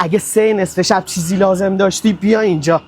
اگه 3 نصف شب چیزی لازم داشتی بیا اینجا.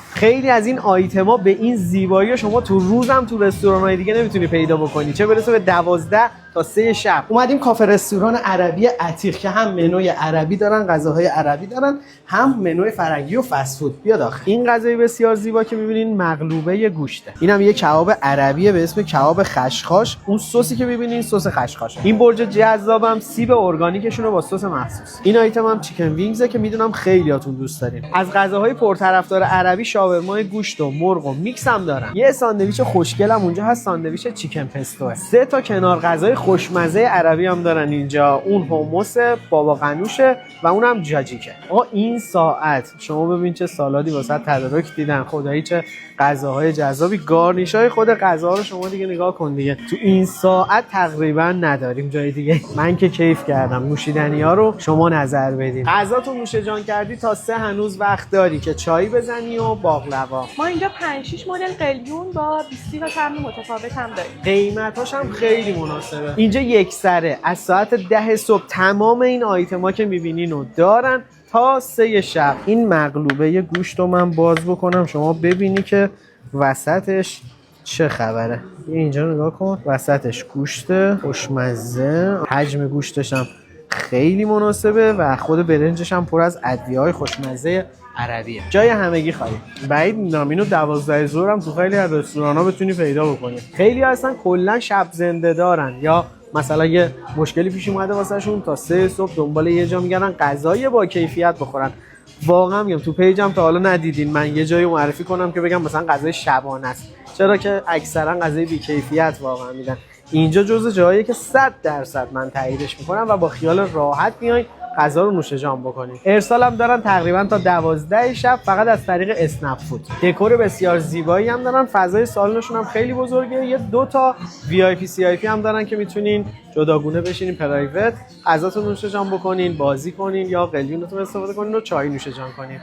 خیلی از این آیتما به این زیبایی شما تو روزم تو رستوران‌های دیگه نمیتونی پیدا بکنی، چه برسه به 12 تا 3 شب. اومدیم کافه رستوران عربی عتیق که هم منوی عربی دارن، غذاهای عربی دارن، هم منوی فرنگی و فست فود. بیا داخل. این غذای بسیار زیبا که می‌بینین مقلوبه گوشته. اینم یه کباب عربیه به اسم کباب خشخاش. اون سسی که می‌بینین سس خشخاش. این برج جذابم سیب ارگانیکشون رو با سس مخصوص. این آیتم هم چیکن وینگزه که میدونم خیلیاتون دوست دارین. از غذاهای پرطرفدار عربی شاورمای گوشت و مرغ و میکس هم دارن. یه ساندویچ خوشگلم اونجا هست، ساندویچ چیکن پستو. 3 تا کنار غذای خوشمزه عربی هم دارن اینجا. اون حمص بابا غنوشه و اونم جاجیکه. آقا این ساعت شما ببین چه سالادی واسه تدارک دیدن، خدایی چه غذاهای جذابی. گارنیشای خود غذا رو شما دیگه نگاه کن دیگه. تو این ساعت تقریبا نداریم جای دیگه. من که کیف کردم. نوشیدنی‌ها رو شما نظر بدین. غذاتون نوش جان کردی تا 3 هنوز وقت داری که چای بزنی و باقلوا. ما اینجا 5-6 مدل قلیون با 20 تا طعم متفاوت هم داریم. قیمتاش هم خیلی مناسبه. اینجا یک سره از ساعت 10 صبح تمام این آیتما که می‌بینین رو دارن تا 3 شب. این مقلوبه گوشت رو من باز بکنم شما ببینی که وسطش چه خبره. اینجا نگاه کن، وسطش گوشت خوشمزه، حجم گوشتش هم خیلی مناسبه و خود برنجش هم پر از ادویه‌های خوشمزه عربیه. جای همگی خالی. بعید میدونم اینو 12 ظهر هم تو خیلی از رستوران‌ها بتونی پیدا بکنی. خیلی اصلا کلا شب زنده دارن یا مثلا یه مشکلی پیش اومده واسهشون تا 3 صبح دنبال یه جا میگردن غذای با کیفیت بخورن. واقعا میگم تو پیجم تا حالا ندیدین من یه جایی معرفی کنم که بگم مثلا غذای شبانه است، چرا که اکثرا غذای بی کیفیت واقعا میدن. اینجا جزو جاییه که 100% من تاییدش میکنم و با خیال راحت میای غذا رو نوش جان بکنید. ارسال هم دارن تقریبا تا 12 شب فقط از طریق اسنپ فود. دکور بسیار زیبایی هم دارن، فضای سالنشون هم خیلی بزرگه. یه 2 تا VIP CIP هم دارن که میتونین جداگونه بشینین پرایوت غذاتون نوش جان بکنین، بازی کنین یا قلیونتون استفاده کنین و چای نوش جان کنین.